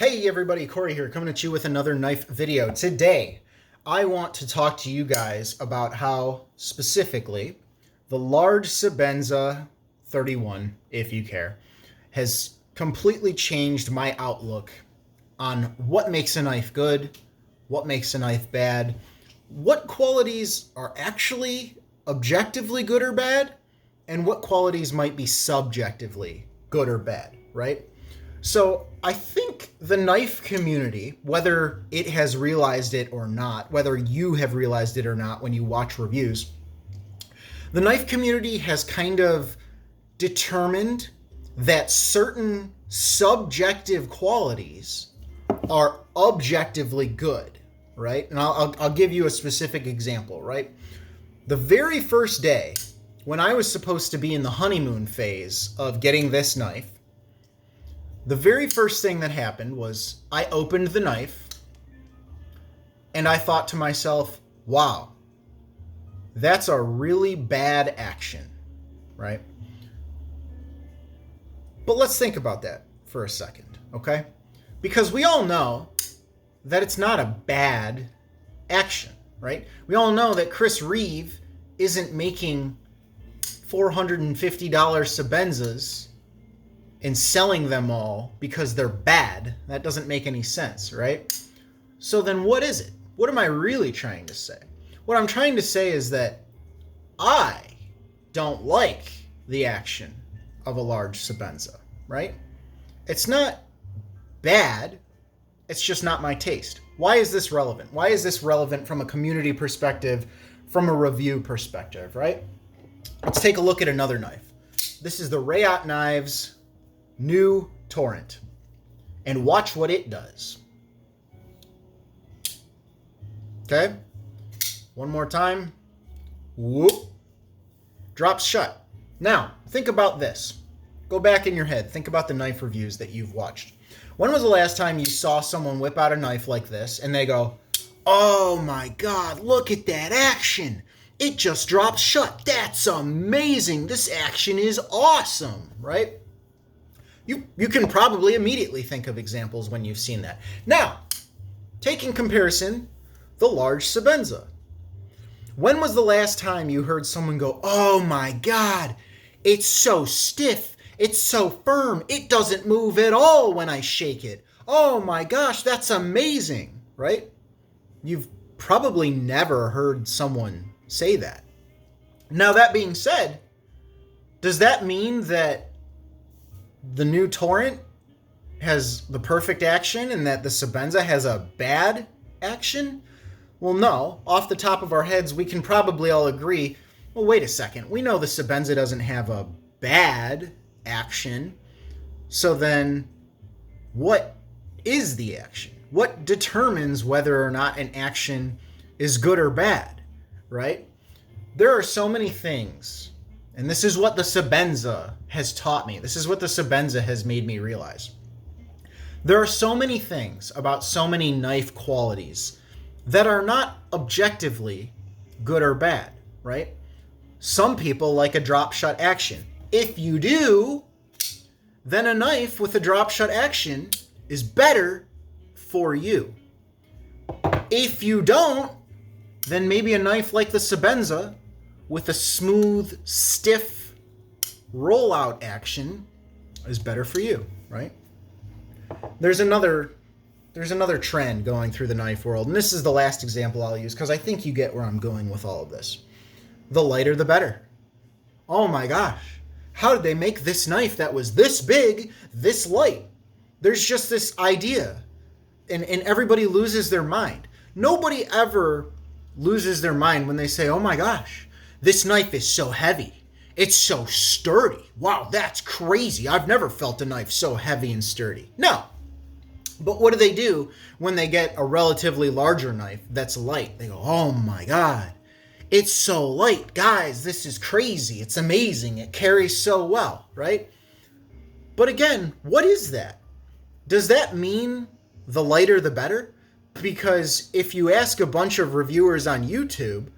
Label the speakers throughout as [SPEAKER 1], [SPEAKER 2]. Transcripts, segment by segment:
[SPEAKER 1] Hey everybody, Corey here, coming at you with another knife video. Today, I want to talk to you guys about how, specifically, the large Sebenza 31, if you care, has completely changed my outlook on what makes a knife good, what makes a knife bad, what qualities are actually objectively good or bad, and what qualities might be subjectively good or bad, right? So I think the knife community, whether it has realized it or not, whether you have realized it or not when you watch reviews, the knife community has kind of determined that certain subjective qualities are objectively good, right? And I'll give you a specific example, right? The very first day when I was supposed to be in the honeymoon phase of getting this knife, the very first thing that happened was I opened the knife and I thought to myself, wow, that's a really bad action, right? But let's think about that for a second, okay? Because we all know that it's not a bad action, right? We all know that Reeve isn't making $450 Sebenzas and selling them all because they're bad. That doesn't make any sense, right? So then what is it? What am I really trying to say? What I'm trying to say is that I don't like the action of a large Sebenza, right? It's not bad. It's just not my taste. Why is this relevant? Why is this relevant from a community perspective, from a review perspective, right? Let's take a look at another knife. This is the Reeve Knives new Torrent, and watch what it does. Okay, one more time. Whoop, drops shut. Now think about this. Go back in your head, think about the knife reviews that you've watched. When was the last time you saw someone whip out a knife like this and they go, oh my god, look at that action, it just drops shut, that's amazing, this action is awesome, right? You can probably immediately think of examples when you've seen that. Now, take in comparison the large Sebenza. When was the last time you heard someone go, oh my god, it's so stiff, it's so firm, it doesn't move at all when I shake it. Oh my gosh, that's amazing, right? You've probably never heard someone say that. Now, that being said, does that mean that the new Torrent has the perfect action and that the Sebenza has a bad action? Well, no. Off the top of our heads, we can probably all agree, well, wait a second. We know the Sebenza doesn't have a bad action. So then what is the action? What determines whether or not an action is good or bad, right? There are so many things. And this is what the Sebenza has taught me. This is what the Sebenza has made me realize. There are so many things about so many knife qualities that are not objectively good or bad, right? Some people like a drop shut action. If you do, then a knife with a drop shut action is better for you. If you don't, then maybe a knife like the Sebenza with a smooth, stiff rollout action is better for you, right? There's another trend going through the knife world, and this is the last example I'll use because I think you get where I'm going with all of this. The lighter, the better. Oh my gosh, how did they make this knife that was this big, this light? There's just this idea, and everybody loses their mind. Nobody ever loses their mind when they say, oh my gosh, this knife is so heavy. It's so sturdy. Wow, that's crazy. I've never felt a knife so heavy and sturdy. No. But what do they do when they get a relatively larger knife that's light? They go, oh my god, it's so light. Guys, this is crazy. It's amazing. It carries so well, right? But again, what is that? Does that mean the lighter the better? Because if you ask a bunch of reviewers on YouTube,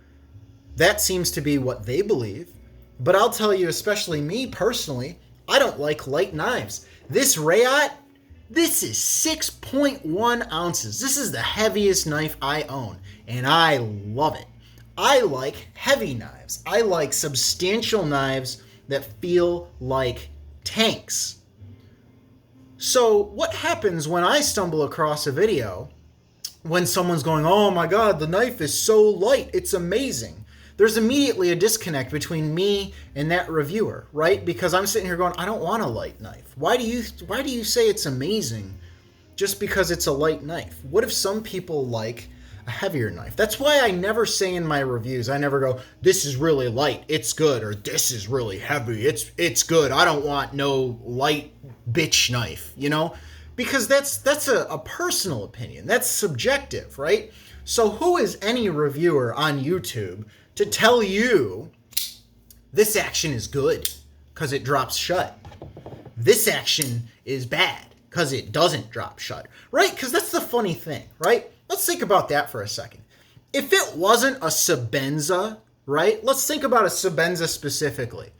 [SPEAKER 1] that seems to be what they believe. But I'll tell you, especially me personally, I don't like light knives. This Reeve This is 6.1 ounces. This is the heaviest knife I own, and I love it. I like heavy knives. I like substantial knives that feel like tanks. So what happens when I stumble across a video when someone's going, oh my God, the knife is so light, it's amazing? There's immediately a disconnect between me and that reviewer, right? Because I'm sitting here going, I don't want a light knife. Why do you say it's amazing just because it's a light knife? What if some people like a heavier knife? That's why I never say in my reviews, I never go, this is really light, it's good, or this is really heavy, it's good. I don't want no light bitch knife, you know? Because that's a personal opinion. That's subjective, right? So who is any reviewer on YouTube to tell you this action is good because it drops shut? This action is bad because it doesn't drop shut, right? Because that's the funny thing, right? Let's think about that for a second. If it wasn't a Sebenza, right? Let's think about a Sebenza specifically.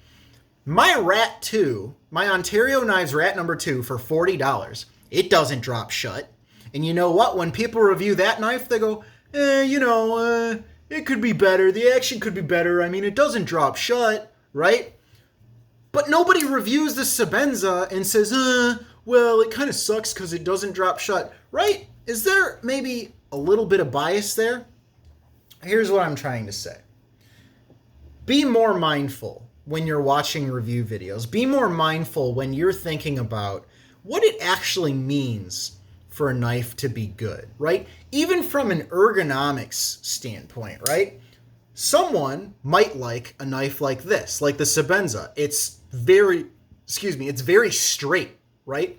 [SPEAKER 1] My Rat 2, my Ontario Knives Rat number 2 for $40, it doesn't drop shut. And you know what? When people review that knife, they go, it could be better. The action could be better. I mean, it doesn't drop shut, right? But nobody reviews the Sebenza and says, well, it kind of sucks because it doesn't drop shut, right? Is there maybe a little bit of bias there? Here's what I'm trying to say. Be more mindful when you're watching review videos. Be more mindful when you're thinking about what it actually means for a knife to be good, right? Even from an ergonomics standpoint, right? Someone might like a knife like this, like the Sebenza. It's very straight, right?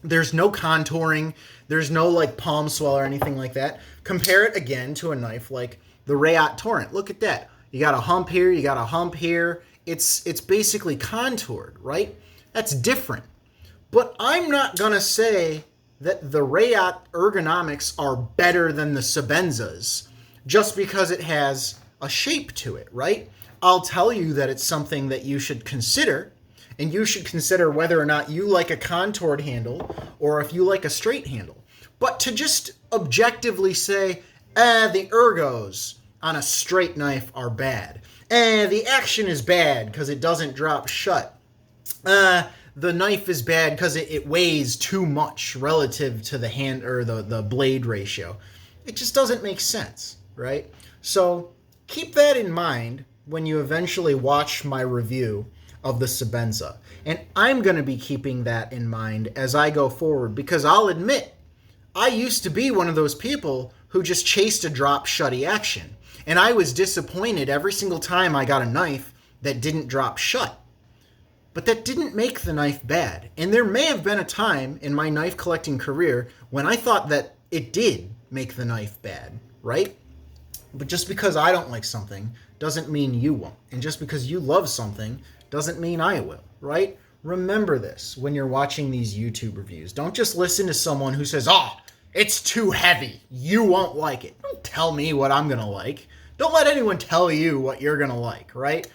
[SPEAKER 1] There's no contouring. There's no like palm swell or anything like that. Compare it again to a knife like the Rayot Torrent. Look at that. You got a hump here. You got a hump here. It's basically contoured, right? That's different. But I'm not going to say that the Rayot ergonomics are better than the Sebenzas just because it has a shape to it, right? I'll tell you that it's something that you should consider, and you should consider whether or not you like a contoured handle or if you like a straight handle. But to just objectively say, the ergos on a straight knife are bad. The action is bad because it doesn't drop shut. The knife is bad because it weighs too much relative to the hand or the blade ratio. It just doesn't make sense, right? So keep that in mind when you eventually watch my review of the Sebenza. And I'm going to be keeping that in mind as I go forward, because I'll admit, I used to be one of those people who just chased a drop shutty action. And I was disappointed every single time I got a knife that didn't drop shut. But that didn't make the knife bad. And there may have been a time in my knife collecting career when I thought that it did make the knife bad, right? But just because I don't like something doesn't mean you won't. And just because you love something doesn't mean I will, right? Remember this when you're watching these YouTube reviews. Don't just listen to someone who says, it's too heavy, you won't like it. Don't tell me what I'm going to like. Don't let anyone tell you what you're going to like, right?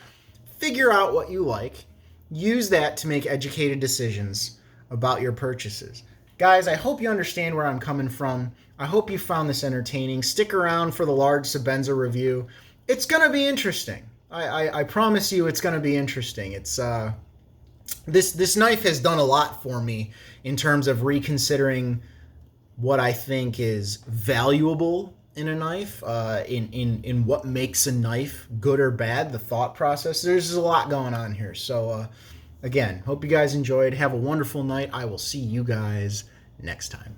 [SPEAKER 1] Figure out what you like. Use that to make educated decisions about your purchases. Guys, I hope you understand where I'm coming from. I hope you found this entertaining. Stick around for the large Sebenza review. It's going to be interesting. I promise you it's going to be interesting. It's this knife has done a lot for me in terms of reconsidering what I think is valuable in a knife, in what makes a knife good or bad, the thought process. There's a lot going on here. So, again, hope you guys enjoyed. Have a wonderful night. I will see you guys next time.